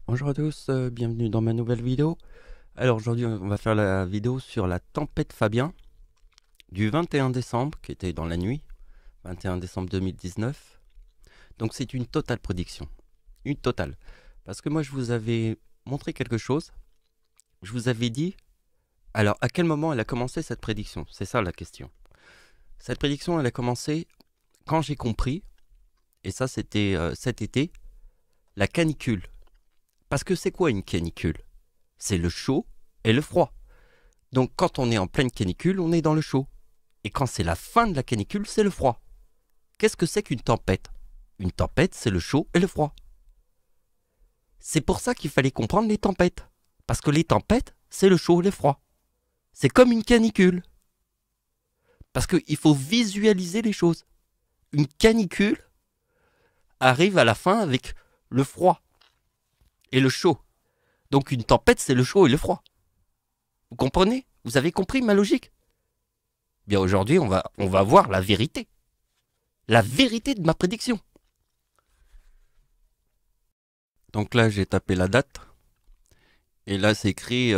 Bonjour à tous, bienvenue dans ma nouvelle vidéo. Alors aujourd'hui on va faire la vidéo sur la tempête Fabien du 21 décembre, qui était dans la nuit, 21 décembre 2019. Donc c'est une totale prédiction, une totale. Parce que moi je vous avais montré quelque chose, je vous avais dit, alors à quel moment elle a commencé cette prédiction? C'est ça la question. Cette prédiction elle a commencé quand j'ai compris, et ça c'était cet été, la canicule. Parce que c'est quoi une canicule? C'est le chaud et le froid. Donc quand on est en pleine canicule, on est dans le chaud. Et quand c'est la fin de la canicule, c'est le froid. Qu'est-ce que c'est qu'une tempête? Une tempête, c'est le chaud et le froid. C'est pour ça qu'il fallait comprendre les tempêtes. Parce que les tempêtes, c'est le chaud et le froid. C'est comme une canicule. Parce qu'il faut visualiser les choses. Une canicule arrive à la fin avec le froid et le chaud. Donc une tempête, c'est le chaud et le froid. Vous comprenez? Vous avez compris ma logique? Bien aujourd'hui, on va voir la vérité. La vérité de ma prédiction. Donc là, j'ai tapé la date. Et là, c'est écrit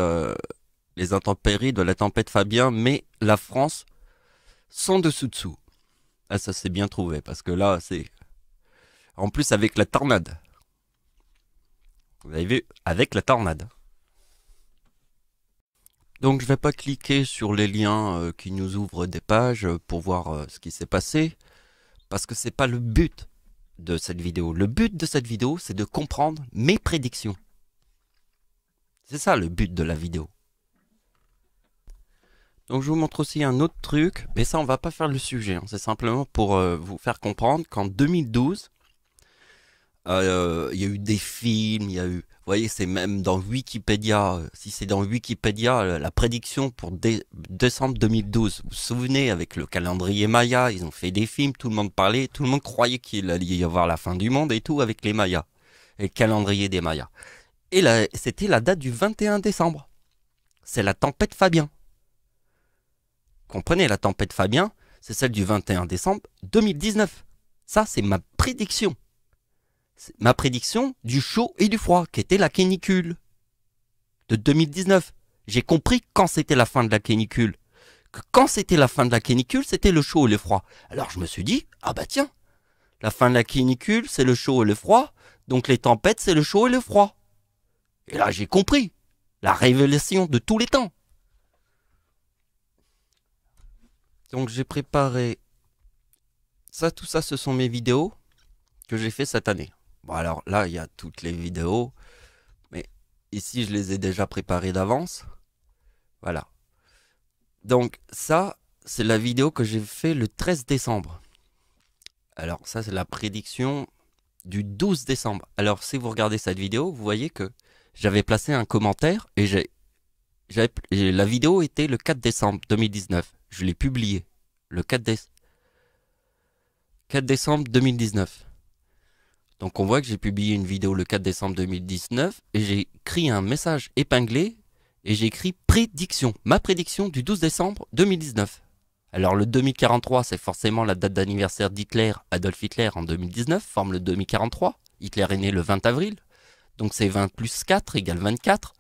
les intempéries de la tempête Fabien, mais la France sans dessous-dessous. Ah, ça c'est bien trouvé, parce que là, c'est... En plus, avec la tornade. Vous avez vu? Avec la tornade. Donc, je vais pas cliquer sur les liens qui nous ouvrent des pages pour voir ce qui s'est passé, parce que c'est pas le but de cette vidéo. Le but de cette vidéo, c'est de comprendre mes prédictions. C'est ça le but de la vidéo. Donc je vous montre aussi un autre truc, mais ça on va pas faire le sujet, hein. C'est simplement pour vous faire comprendre qu'en 2012, il y a eu des films, il y a eu... Vous voyez, c'est même dans Wikipédia, si c'est dans Wikipédia, la prédiction pour décembre 2012. Vous vous souvenez, avec le calendrier Maya, ils ont fait des films, tout le monde parlait, tout le monde croyait qu'il allait y avoir la fin du monde et tout avec les Mayas, et le calendrier des Mayas. Et là, c'était la date du 21 décembre. C'est la tempête Fabien. Comprenez, la tempête Fabien, c'est celle du 21 décembre 2019. Ça, c'est ma prédiction. C'est ma prédiction du chaud et du froid, qui était la canicule de 2019. J'ai compris quand c'était la fin de la canicule. Que quand c'était la fin de la canicule, c'était le chaud et le froid. Alors je me suis dit, ah bah tiens, la fin de la canicule, c'est le chaud et le froid, donc les tempêtes, c'est le chaud et le froid. Et là, j'ai compris. La révélation de tous les temps. Donc j'ai préparé ça, tout ça, ce sont mes vidéos que j'ai fait cette année. Bon alors là, il y a toutes les vidéos, mais ici je les ai déjà préparées d'avance. Voilà. Donc ça, c'est la vidéo que j'ai fait le 13 décembre. Alors ça, c'est la prédiction du 12 décembre. Alors si vous regardez cette vidéo, vous voyez que j'avais placé un commentaire et la vidéo était le 4 décembre 2019. Je l'ai publiée le 4 décembre 2019. Donc on voit que j'ai publié une vidéo le 4 décembre 2019 et j'ai écrit un message épinglé et j'ai écrit prédiction, ma prédiction du 12 décembre 2019. Alors le 2043, c'est forcément la date d'anniversaire d'Hitler, Adolf Hitler en 2019, forme le 2043. Hitler est né le 20 avril, donc c'est 20 plus 4 égale 24.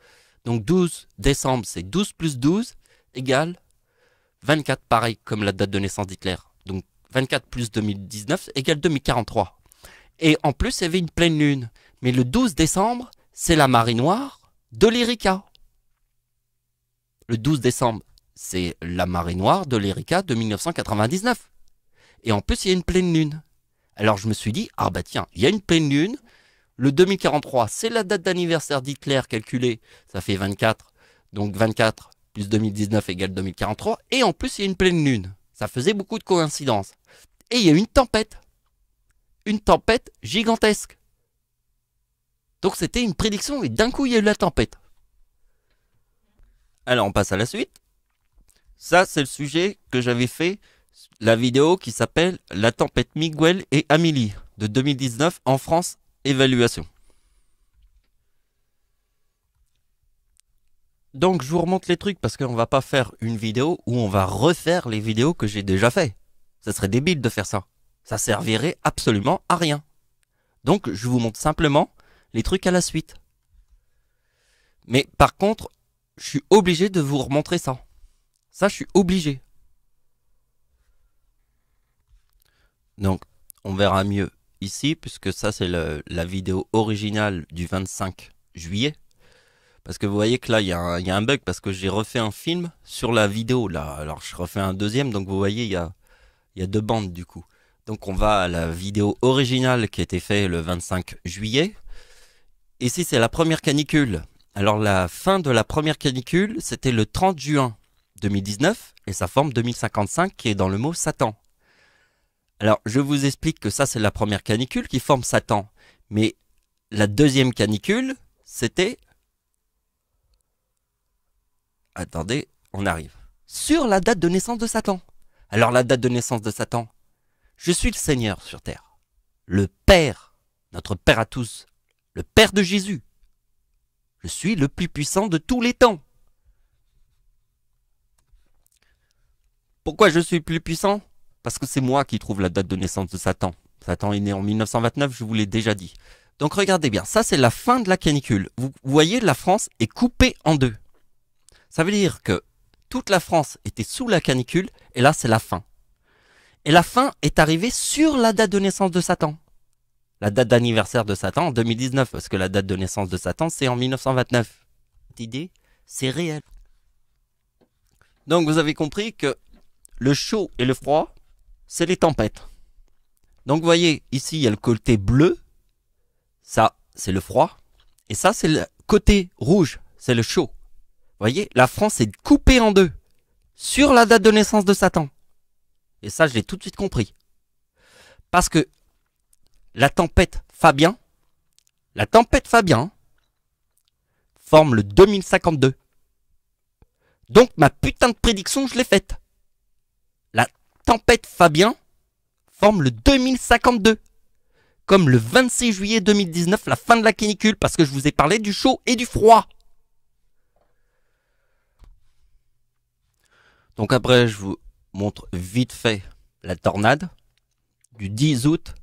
Donc 12 décembre, c'est 12 plus 12 égale 24, pareil comme la date de naissance d'Hitler. Donc 24 plus 2019 égale 2043. Et en plus, il y avait une pleine lune. Mais le 12 décembre, c'est la marée noire de l'Erika. Le 12 décembre, c'est la marée noire de l'Erika de 1999. Et en plus, il y a une pleine lune. Alors je me suis dit, ah bah tiens, il y a une pleine lune. Le 2043, c'est la date d'anniversaire d'Hitler calculée. Ça fait 24. Donc 24 plus 2019 égale 2043. Et en plus, il y a une pleine lune. Ça faisait beaucoup de coïncidences. Et il y a une tempête. Une tempête gigantesque. Donc c'était une prédiction et d'un coup il y a eu la tempête. Alors on passe à la suite. Ça c'est le sujet que j'avais fait, la vidéo qui s'appelle La tempête Miguel et Amélie de 2019 en France, évaluation. Donc je vous remonte les trucs parce qu'on va pas faire une vidéo où on va refaire les vidéos que j'ai déjà fait. Ça serait débile de faire ça. Ça servirait absolument à rien. Donc je vous montre simplement les trucs à la suite. Mais par contre, je suis obligé de vous remontrer ça. Ça, je suis obligé. Donc, on verra mieux ici, puisque ça, c'est la vidéo originale du 25 juillet. Parce que vous voyez que là, il y a un bug, parce que j'ai refait un film sur la vidéo, là. Alors, je refais un deuxième, donc vous voyez, il y a deux bandes, du coup. Donc, on va à la vidéo originale qui a été faite le 25 juillet. Ici, c'est la première canicule. Alors, la fin de la première canicule, c'était le 30 juin 2019, et ça forme 2055, qui est dans le mot Satan. Alors, je vous explique que ça, c'est la première canicule qui forme Satan. Mais la deuxième canicule, c'était... Attendez, on arrive. Sur la date de naissance de Satan. Alors, la date de naissance de Satan. Je suis le Seigneur sur terre. Le Père, notre Père à tous. Le Père de Jésus. Je suis le plus puissant de tous les temps. Pourquoi je suis le plus puissant? Parce que c'est moi qui trouve la date de naissance de Satan. Satan est né en 1929, je vous l'ai déjà dit. Donc regardez bien, ça c'est la fin de la canicule. Vous voyez, la France est coupée en deux. Ça veut dire que toute la France était sous la canicule, et là c'est la fin. Et la fin est arrivée sur la date de naissance de Satan. La date d'anniversaire de Satan en 2019, parce que la date de naissance de Satan c'est en 1929. Cette idée, c'est réel. Donc vous avez compris que le chaud et le froid, c'est les tempêtes. Donc vous voyez, ici il y a le côté bleu, ça c'est le froid, et ça c'est le côté rouge, c'est le chaud. Vous voyez, la France est coupée en deux, sur la date de naissance de Satan. Et ça je l'ai tout de suite compris. Parce que la tempête Fabien forme le 2052. Donc ma putain de prédiction, je l'ai faite. La tempête Fabien forme le 2052. Comme le 26 juillet 2019, la fin de la canicule, parce que je vous ai parlé du chaud et du froid. Donc après, je vous montre vite fait la tornade du 10 août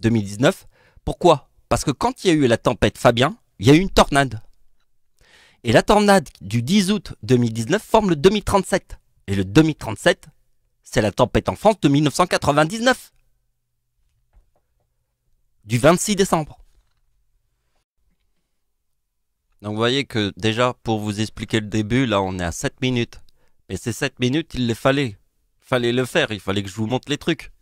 2019. Pourquoi? Parce que quand il y a eu la tempête Fabien, il y a eu une tornade. Et la tornade du 10 août 2019 forme le 2037. Et le 2037, c'est la tempête en France de 1999. Du 26 décembre. Donc vous voyez que déjà, pour vous expliquer le début, là on est à 7 minutes. Et ces 7 minutes, il les fallait. Il fallait le faire, il fallait que je vous montre les trucs.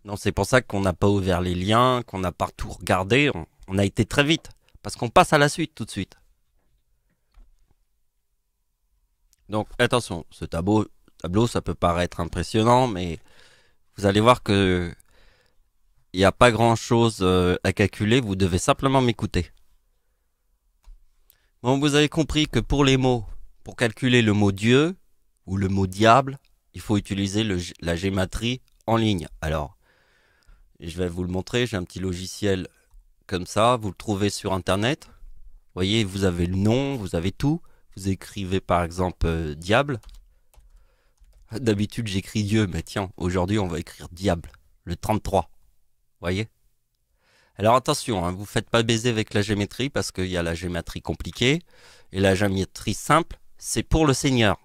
Non, c'est pour ça qu'on n'a pas ouvert les liens, qu'on n'a pas tout regardé. On a été très vite. Parce qu'on passe à la suite tout de suite. Donc attention, ce tableau, ça peut paraître impressionnant, mais vous allez voir que il n'y a pas grand chose à calculer, vous devez simplement m'écouter. Bon, vous avez compris que pour les mots, pour calculer le mot Dieu ou le mot diable, il faut utiliser la gématrie en ligne. Alors, je vais vous le montrer, j'ai un petit logiciel comme ça, vous le trouvez sur internet. Vous voyez, vous avez le nom, vous avez tout. Vous écrivez par exemple diable. D'habitude j'écris Dieu, mais tiens, aujourd'hui on va écrire diable, le 33. Voyez? Alors attention, hein, vous faites pas baiser avec la géométrie parce qu'il y a la géométrie compliquée et la géométrie simple, c'est pour le Seigneur.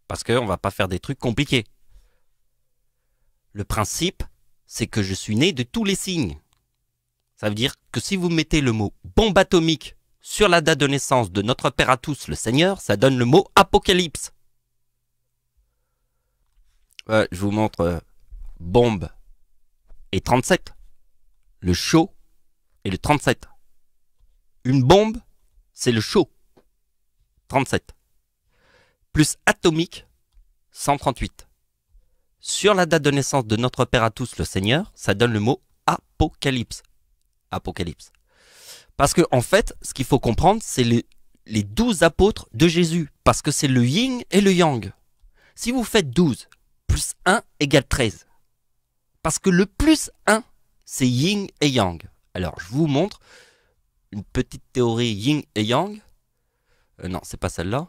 Parce qu'on va pas faire des trucs compliqués. Le principe, c'est que je suis né de tous les signes. Ça veut dire que si vous mettez le mot bombe atomique sur la date de naissance de notre Père à tous, le Seigneur, ça donne le mot apocalypse. Ouais, je vous montre bombe et 37. Le chaud et le 37. Une bombe, c'est le chaud. 37. Plus atomique, 138. Sur la date de naissance de notre Père à tous, le Seigneur, ça donne le mot apocalypse. Apocalypse. Parce que, en fait, ce qu'il faut comprendre, c'est les 12 apôtres de Jésus. Parce que c'est le yin et le yang. Si vous faites 12 plus 1 égale 13. Parce que le plus 1, c'est yin et yang. Alors, je vous montre une petite théorie yin et yang. Non, c'est pas celle-là.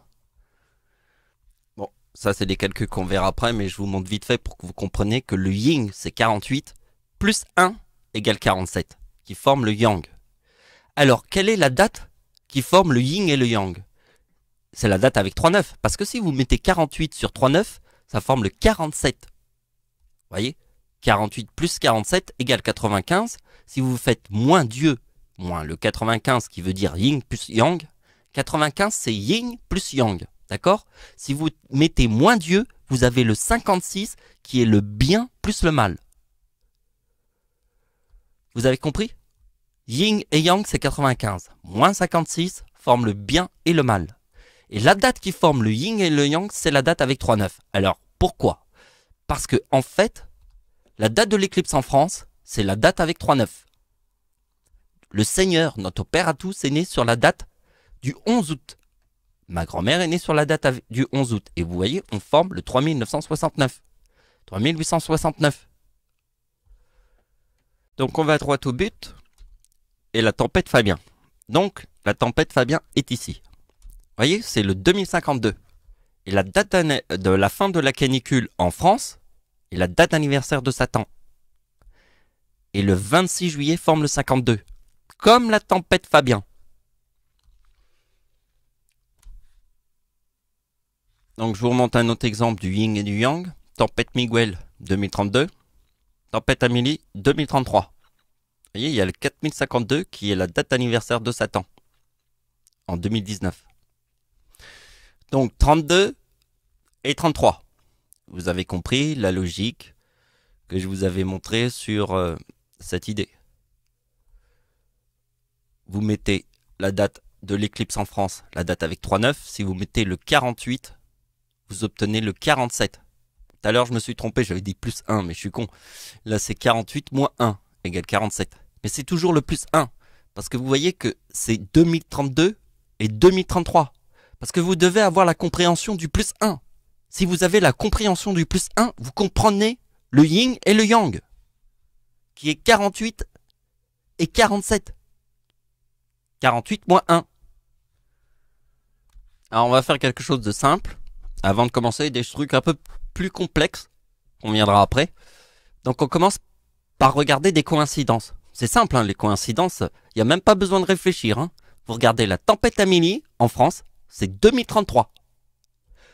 Bon, ça, c'est des calculs qu'on verra après, mais je vous montre vite fait pour que vous compreniez que le yin, c'est 48, plus 1 égale 47, qui forme le yang. Alors, quelle est la date qui forme le yin et le yang. C'est la date avec 3 9. Parce que si vous mettez 48 sur 3 9, ça forme le 47. Vous voyez, 48 plus 47 égale 95. Si vous faites moins Dieu, moins le 95 qui veut dire yin plus yang, 95 c'est yin plus yang. D'accord? Si vous mettez moins Dieu, vous avez le 56 qui est le bien plus le mal. Vous avez compris? Yin et yang c'est 95. Moins 56 forme le bien et le mal. Et la date qui forme le yin et le yang, c'est la date avec 3 9. Alors, pourquoi? Parce que, en fait, la date de l'éclipse en France, c'est la date avec 3 9. Le Seigneur, notre Père à tous, est né sur la date du 11 août. Ma grand-mère est née sur la date du 11 août. Et vous voyez, on forme le 3969. 3869. Donc, on va droit au but. Et la tempête Fabien. Donc, la tempête Fabien est ici. Vous voyez, c'est le 2052. Et la date de la fin de la canicule en France est la date d'anniversaire de Satan. Et le 26 juillet forme le 52. Comme la tempête Fabien. Donc je vous remonte un autre exemple du yin et du yang. Tempête Miguel 2032. Tempête Amélie 2033. Vous voyez, il y a le 4052 qui est la date d'anniversaire de Satan. En 2019. Donc 32 et 33. Vous avez compris la logique que je vous avais montrée sur cette idée. Vous mettez la date de l'éclipse en France, la date avec 3 9. Si vous mettez le 48, vous obtenez le 47. Tout à l'heure, je me suis trompé, j'avais dit plus 1, mais je suis con. Là, c'est 48 moins 1 égale 47. Mais c'est toujours le plus 1. Parce que vous voyez que c'est 2032 et 2033. Parce que vous devez avoir la compréhension du plus 1. Si vous avez la compréhension du plus 1, vous comprenez le yin et le yang, qui est 48 et 47. 48 moins 1. Alors on va faire quelque chose de simple. Avant de commencer, des trucs un peu plus complexes. On viendra après. Donc on commence par regarder des coïncidences. C'est simple, hein, les coïncidences. Il n'y a même pas besoin de réfléchir. Hein. Vous regardez la tempête Amélie en France. C'est 2033.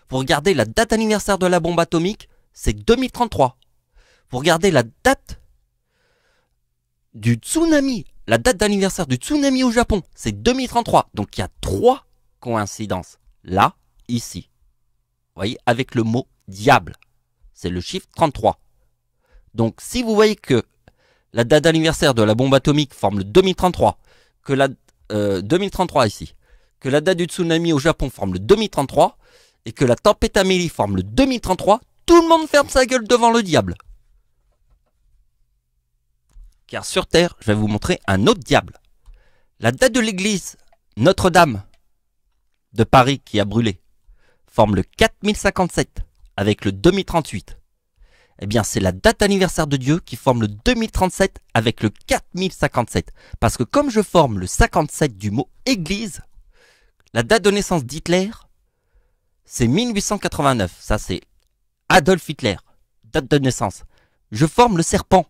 Vous regardez la date d'anniversaire de la bombe atomique, c'est 2033. Vous regardez la date du tsunami, la date d'anniversaire du tsunami au Japon, c'est 2033. Donc il y a 3 coïncidences. Là, ici. Vous voyez, avec le mot diable. C'est le chiffre 33. Donc si vous voyez que la date d'anniversaire de la bombe atomique forme le 2033, que la 2033 ici, que la date du tsunami au Japon forme le 2033 et que la tempête Amélie forme le 2033, tout le monde ferme sa gueule devant le diable. Car sur Terre, je vais vous montrer un autre diable. La date de l'église Notre-Dame de Paris qui a brûlé forme le 4057 avec le 2038. Eh bien, c'est la date d'anniversaire de Dieu qui forme le 2037 avec le 4057. Parce que comme je forme le 57 du mot église, la date de naissance d'Hitler, c'est 1889. Ça, c'est Adolf Hitler. Date de naissance. Je forme le serpent.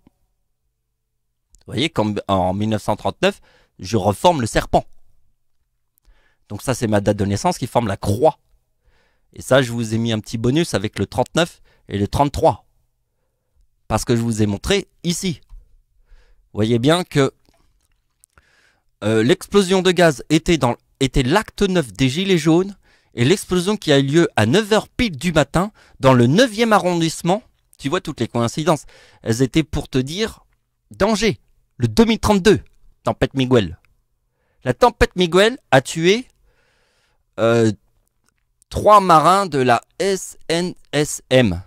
Vous voyez, comme en 1939, je reforme le serpent. Donc ça, c'est ma date de naissance qui forme la croix. Et ça, je vous ai mis un petit bonus avec le 39 et le 33. Parce que je vous ai montré ici. Vous voyez bien que l'explosion de gaz était l'acte 9 des Gilets jaunes et l'explosion qui a eu lieu à 9h pile du matin dans le 9e arrondissement. Tu vois toutes les coïncidences. Elles étaient pour te dire danger. Le 2032, tempête Miguel. La tempête Miguel a tué 3 marins de la SNSM.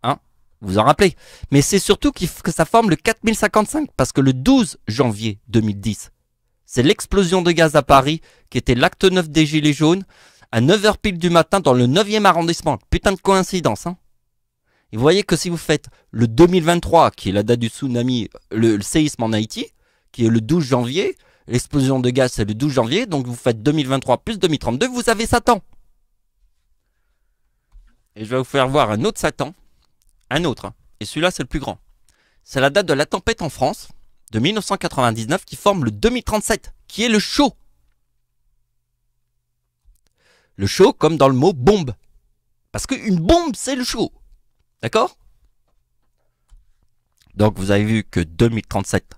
Hein? Vous vous en rappelez? Mais c'est surtout que ça forme le 4055 parce que le 12 janvier 2010, c'est l'explosion de gaz à Paris qui était l'acte 9 des Gilets jaunes à 9h pile du matin dans le 9e arrondissement. Putain de coïncidence, hein? Et vous voyez que si vous faites le 2023, qui est la date du tsunami, le séisme en Haïti, qui est le 12 janvier, l'explosion de gaz c'est le 12 janvier, donc vous faites 2023 plus 2032, vous avez Satan. Et je vais vous faire voir un autre Satan, un autre, hein. Et celui-là c'est le plus grand. C'est la date de la tempête en France, de 1999, qui forme le 2037, qui est le chaud. Le chaud comme dans le mot bombe. Parce qu'une bombe, c'est le chaud. D'accord? Donc vous avez vu que 2037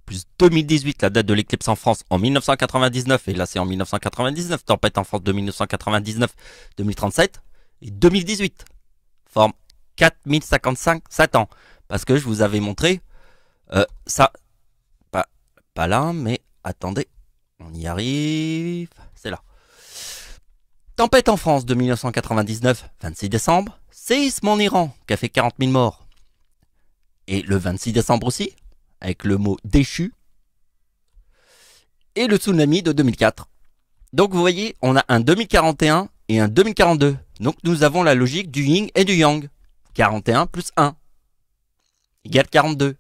plus 2018, la date de l'éclipse en France en 1999, et là c'est en 1999, tempête en France de 1999, 2037, et 2018, forme 4055 Satan. Parce que je vous avais montré, ça, pas là, mais attendez, on y arrive, c'est là. Tempête en France de 1999, 26 décembre, séisme en Iran qui a fait 40 000 morts. Et le 26 décembre aussi, avec le mot déchu, et le tsunami de 2004. Donc vous voyez, on a un 2041 et un 2042. Donc nous avons la logique du yin et du yang. 41 plus 1 égale 42.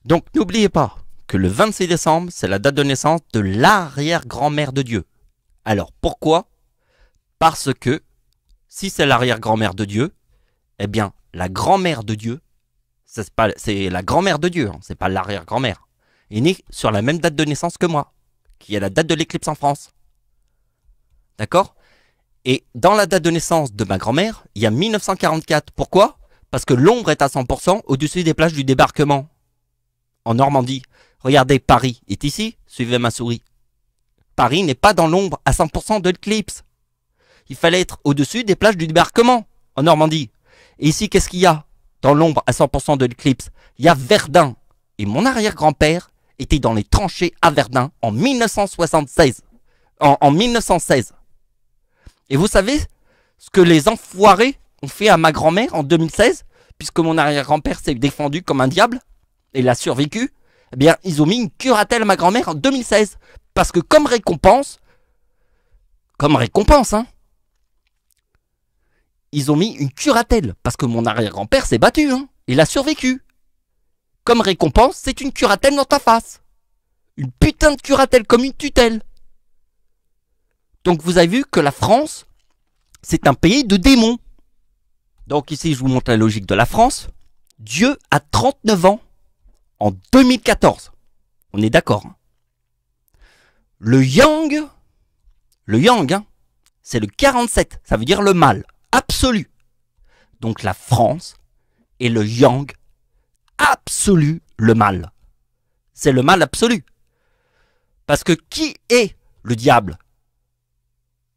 Donc n'oubliez pas que le 26 décembre, c'est la date de naissance de l'arrière-grand-mère de Dieu. Alors pourquoi? Parce que si c'est l'arrière-grand-mère de Dieu, eh bien la grand-mère de Dieu, c'est la grand-mère de Dieu, hein, c'est pas l'arrière-grand-mère, est née sur la même date de naissance que moi, qui est la date de l'éclipse en France. D'accord? Et dans la date de naissance de ma grand-mère, il y a 1944. Pourquoi? Parce que l'ombre est à 100% au-dessus des plages du débarquement. En Normandie. Regardez, Paris est ici, suivez ma souris. Paris n'est pas dans l'ombre à 100% de l'éclipse. Il fallait être au-dessus des plages du débarquement, en Normandie. Et ici, qu'est-ce qu'il y a dans l'ombre à 100% de l'éclipse? Il y a Verdun. Et mon arrière-grand-père était dans les tranchées à Verdun en 1976. En 1916. Et vous savez ce que les enfoirés ont fait à ma grand-mère en 2016, puisque mon arrière-grand-père s'est défendu comme un diable, et il a survécu? Eh bien, ils ont mis une curatelle à ma grand-mère en 2016. Parce que comme récompense, hein, ils ont mis une curatelle. Parce que mon arrière-grand-père s'est battu, hein, il a survécu. Comme récompense, c'est une curatelle dans ta face. Une putain de curatelle, comme une tutelle. Donc vous avez vu que la France, c'est un pays de démons. Donc ici, je vous montre la logique de la France. Dieu a 39 ans en 2014. On est d'accord, hein. Le yang, hein, c'est le 47. Ça veut dire le mal absolu. Donc la France est le yang absolu, le mal. C'est le mal absolu. Parce que qui est le diable?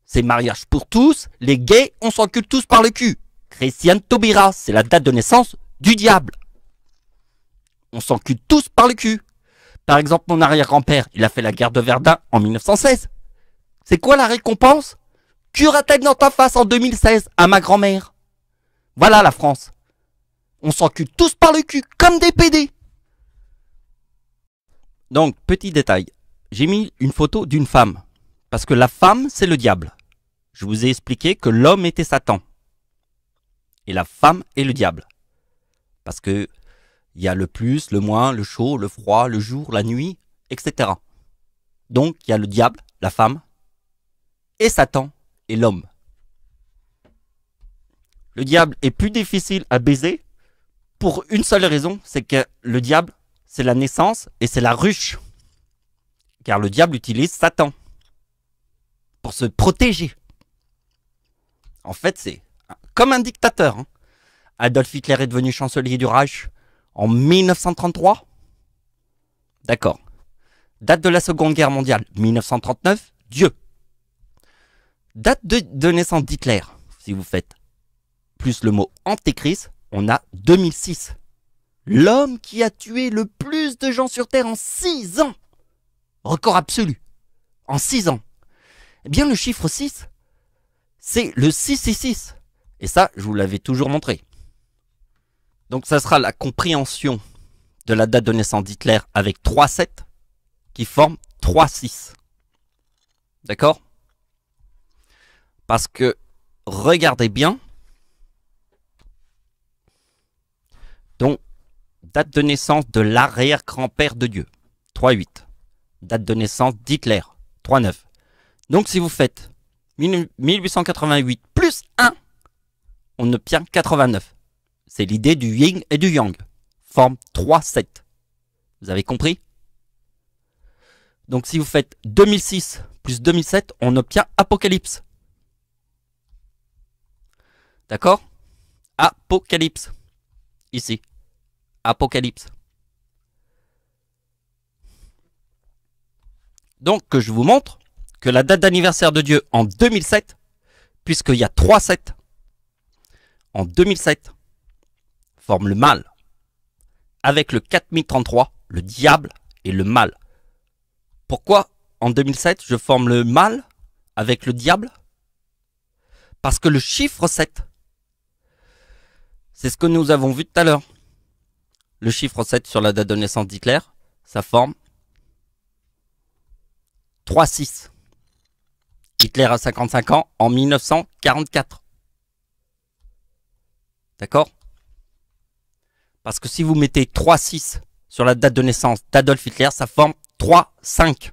C'est mariage pour tous, les gays, on s'encule tous par le cul. Christiane Taubira, c'est la date de naissance du diable. On s'encule tous par le cul. Par exemple, mon arrière-grand-père, il a fait la guerre de Verdun en 1916. C'est quoi la récompense? Curatelle dans ta face en 2016 à ma grand-mère. Voilà la France. On s'encule tous par le cul, comme des PD. Donc, petit détail. J'ai mis une photo d'une femme. Parce que la femme, c'est le diable. Je vous ai expliqué que l'homme était Satan. Et la femme est le diable. Parce que il y a le plus, le moins, le chaud, le froid, le jour, la nuit, etc. Donc, il y a le diable, la femme, et Satan, et l'homme. Le diable est plus difficile à baiser pour une seule raison, c'est que le diable, c'est la naissance et c'est la ruche. Car le diable utilise Satan pour se protéger. En fait, c'est comme un dictateur, hein. Adolf Hitler est devenu chancelier du Reich en 1933. D'accord. Date de la Seconde Guerre mondiale, 1939, Dieu. Date de naissance d'Hitler, si vous faites plus le mot antéchrist, on a 2006. L'homme qui a tué le plus de gens sur Terre en 6 ans. Record absolu. En 6 ans. Eh bien, le chiffre 6, c'est le 666. Et ça, je vous l'avais toujours montré. Donc, ça sera la compréhension de la date de naissance d'Hitler avec 3-7 qui forme 3-6. D'accord? Parce que, regardez bien. Donc, date de naissance de l'arrière-grand-père de Dieu, 3-8. Date de naissance d'Hitler, 3-9. Donc, si vous faites 1888 plus 1, on obtient 89. C'est l'idée du yin et du yang. Forme 3-7. Vous avez compris? Donc, si vous faites 2006 plus 2007, on obtient Apocalypse. D'accord? Apocalypse. Ici. Apocalypse. Donc, que je vous montre que la date d'anniversaire de Dieu en 2007, puisqu'il y a 3 7, en 2007, forme le mal. Avec le 4033, le diable et le mal. Pourquoi en 2007 je forme le mal avec le diable? Parce que le chiffre 7, c'est ce que nous avons vu tout à l'heure. Le chiffre 7 sur la date de naissance d'Hitler, ça forme 3-6. Hitler a 55 ans en 1944. D'accord? Parce que si vous mettez 3-6 sur la date de naissance d'Adolf Hitler, ça forme 3-5.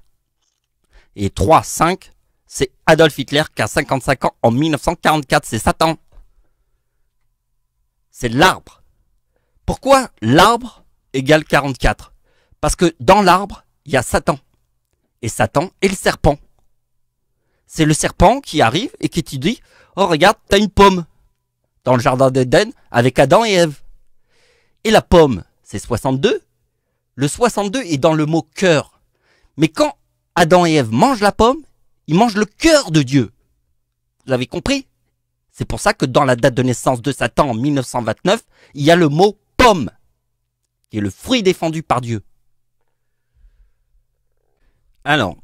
Et 3-5, c'est Adolf Hitler qui a 55 ans en 1944. C'est Satan. C'est l'arbre. Pourquoi l'arbre égale 44? Parce que dans l'arbre, il y a Satan. Et Satan est le serpent. C'est le serpent qui arrive et qui te dit « Oh regarde, t'as une pomme » dans le jardin d'Éden avec Adam et Ève. Et la pomme, c'est 62. Le 62 est dans le mot cœur. Mais quand Adam et Ève mangent la pomme, ils mangent le cœur de Dieu. Vous avez compris? C'est pour ça que dans la date de naissance de Satan en 1929, il y a le mot pomme, qui est le fruit défendu par Dieu. Alors,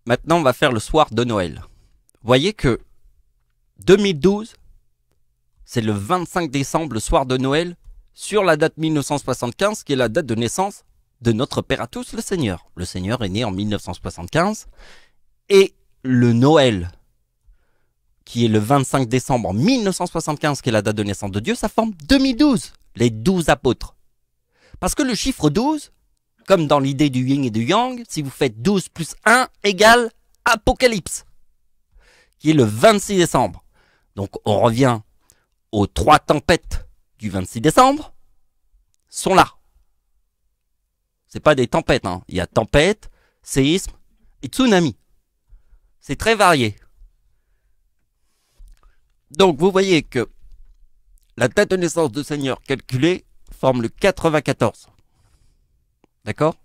maintenant on va faire le soir de Noël. Vous voyez que 2012, c'est le 25 décembre, le soir de Noël, sur la date 1975, qui est la date de naissance de notre Père à tous, le Seigneur. Le Seigneur est né en 1975. Et le Noël, qui est le 25 décembre en 1975, qui est la date de naissance de Dieu, ça forme 2012, les 12 apôtres. Parce que le chiffre 12, comme dans l'idée du yin et du yang, si vous faites 12 plus 1 égale Apocalypse, qui est le 26 décembre. Donc on revient aux 3 tempêtes du 26 décembre, sont là. C'est pas des tempêtes, hein. Il y a tempête, séisme et tsunami. C'est très varié. Donc vous voyez que la date de naissance du Seigneur calculée forme le 94. D'accord?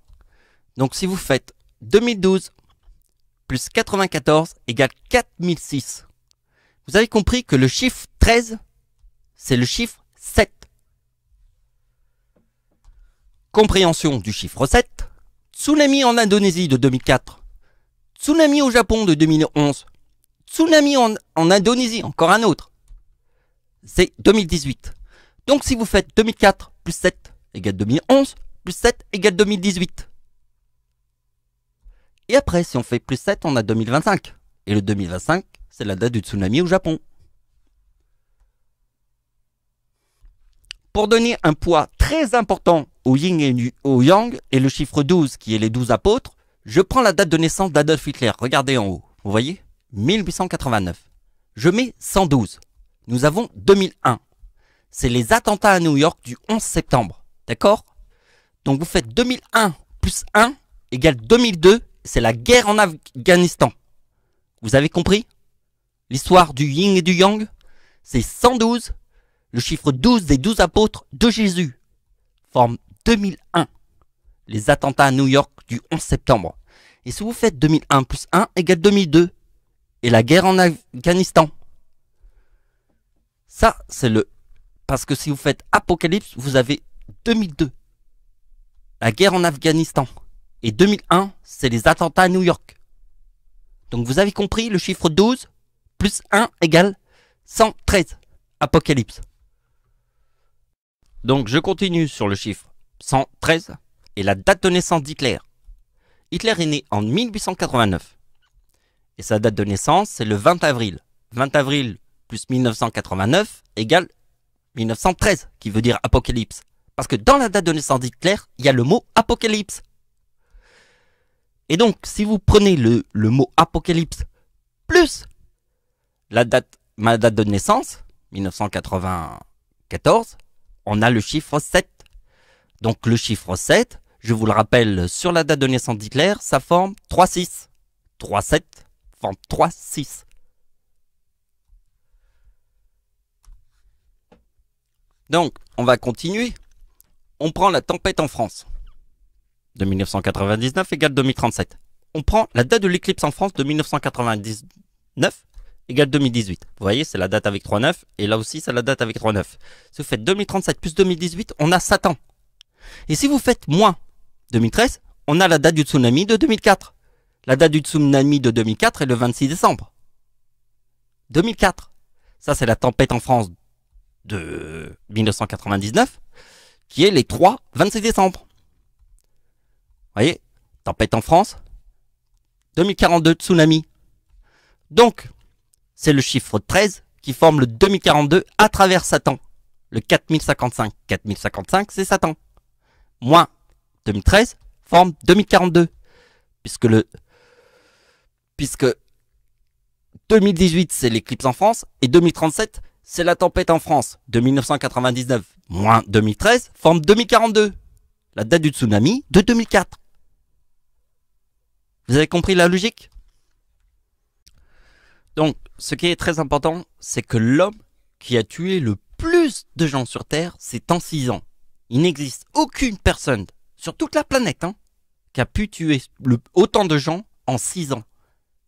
Donc si vous faites 2012 plus 94 égale 4006. Vous avez compris que le chiffre 13, c'est le chiffre 7. Compréhension du chiffre 7. Tsunami en Indonésie de 2004. Tsunami au Japon de 2011. Tsunami en Indonésie, encore un autre. C'est 2018. Donc si vous faites 2004 plus 7 égale 2011, plus 7 égale 2018. Et après, si on fait plus 7, on a 2025. Et le 2025, c'est la date du tsunami au Japon. Pour donner un poids très important au yin et au yang, et le chiffre 12 qui est les 12 apôtres, je prends la date de naissance d'Adolf Hitler. Regardez en haut. Vous voyez? 1889. Je mets 112. Nous avons 2001. C'est les attentats à New York du 11 septembre. D'accord? Donc vous faites 2001 plus 1 égale 2002. C'est la guerre en Afghanistan. Vous avez compris? L'histoire du yin et du yang, c'est 112. Le chiffre 12 des 12 apôtres de Jésus forme 2001. Les attentats à New York du 11 septembre. Et si vous faites 2001 plus 1 égale 2002. Et la guerre en Afghanistan. Ça, c'est le... Parce que si vous faites Apocalypse, vous avez 2002. La guerre en Afghanistan. Et 2001, c'est les attentats à New York. Donc vous avez compris, le chiffre 12 plus 1 égale 113. Apocalypse. Donc je continue sur le chiffre 113 et la date de naissance d'Hitler. Hitler est né en 1889. Et sa date de naissance, c'est le 20 avril. 20 avril plus 1989 égale 1913, qui veut dire Apocalypse. Parce que dans la date de naissance d'Hitler, il y a le mot Apocalypse. Et donc, si vous prenez le mot Apocalypse plus ma date de naissance, 1994, on a le chiffre 7. Donc le chiffre 7, je vous le rappelle, sur la date de naissance d'Hitler, ça forme 3-6. 3, 7 forme 3, 6. Donc, on va continuer. On prend la tempête en France. De 1999 égale 2037. On prend la date de l'éclipse en France de 1999 égale 2018. Vous voyez, c'est la date avec 3,9. Et là aussi, c'est la date avec 3,9. Si vous faites 2037 plus 2018, on a Satan. Et si vous faites moins 2013, on a la date du tsunami de 2004. La date du tsunami de 2004 est le 26 décembre. 2004. Ça, c'est la tempête en France de 1999, qui est les 3-26 décembre. Vous voyez, tempête en France, 2042 tsunami. Donc, c'est le chiffre 13 qui forme le 2042 à travers Satan. Le 4055. 4055, c'est Satan. Moins 2013 forme 2042. Puisque 2018, c'est l'éclipse en France, et 2037, c'est la tempête en France. De 1999 moins 2013 forme 2042. La date du tsunami de 2004. Vous avez compris la logique? Donc, ce qui est très important, c'est que l'homme qui a tué le plus de gens sur Terre, c'est en 6 ans. Il n'existe aucune personne sur toute la planète qui a pu tuer autant de gens en 6 ans.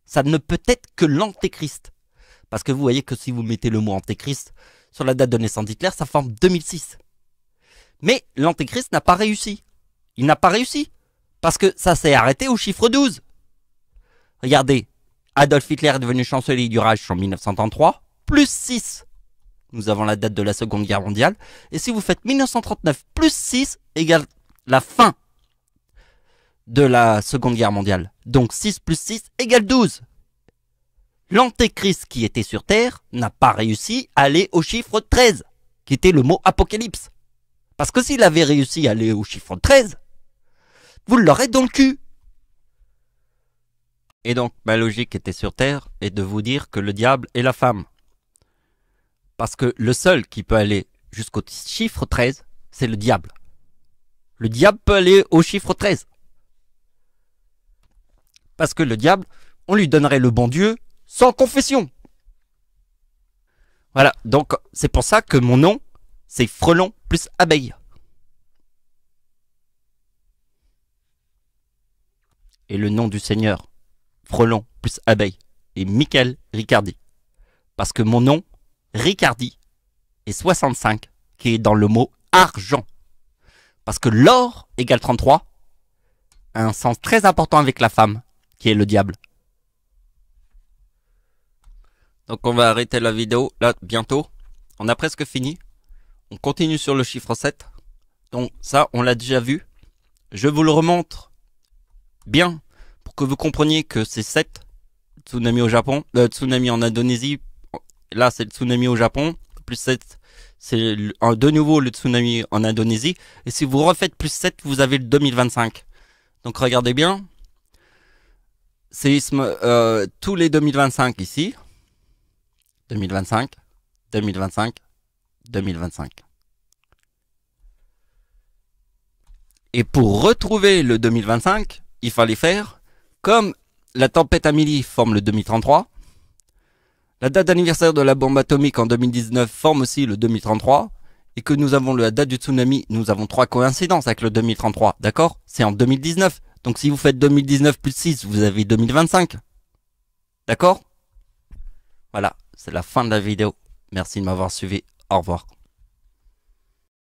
Ça ne peut être que l'antéchrist. Parce que vous voyez que si vous mettez le mot antéchrist sur la date de naissance d'Hitler, ça forme 2006. Mais l'antéchrist n'a pas réussi. Il n'a pas réussi. Parce que ça s'est arrêté au chiffre 12. Regardez, Adolf Hitler est devenu chancelier du Reich en 1933, plus 6. Nous avons la date de la Seconde Guerre mondiale. Et si vous faites 1939 plus 6 égale la fin de la Seconde Guerre mondiale. Donc 6 plus 6 égale 12. L'antéchrist qui était sur Terre n'a pas réussi à aller au chiffre 13, qui était le mot apocalypse. Parce que s'il avait réussi à aller au chiffre 13, vous l'aurez dans le cul. Et donc, ma logique était sur Terre est de vous dire que le diable est la femme. Parce que le seul qui peut aller jusqu'au chiffre 13, c'est le diable. Le diable peut aller au chiffre 13. Parce que le diable, on lui donnerait le bon Dieu sans confession. Voilà, donc c'est pour ça que mon nom, c'est Frelon plus abeille. Et le nom du Seigneur, Frelon plus abeille, est Michael Ricardi. Parce que mon nom, Ricardi, est 65, qui est dans le mot argent. Parce que l'or égale 33 a un sens très important avec la femme, qui est le diable. Donc on va arrêter la vidéo là bientôt. On a presque fini. On continue sur le chiffre 7. Donc ça, on l'a déjà vu. Je vous le remontre bien pour que vous compreniez que c'est 7. Tsunami au Japon, tsunami en Indonésie. Là, c'est le tsunami au Japon. Plus 7, c'est de nouveau le tsunami en Indonésie. Et si vous refaites plus 7, vous avez le 2025. Donc regardez bien. Séisme tous les 2025 ici. 2025, 2025, 2025. Et pour retrouver le 2025, il fallait faire comme la tempête Amélie forme le 2033. La date d'anniversaire de la bombe atomique en 2019 forme aussi le 2033. Et que nous avons la date du tsunami, nous avons 3 coïncidences avec le 2033. D'accord? C'est en 2019. Donc si vous faites 2019 plus 6, vous avez 2025. D'accord? Voilà, c'est la fin de la vidéo. Merci de m'avoir suivi. Au revoir.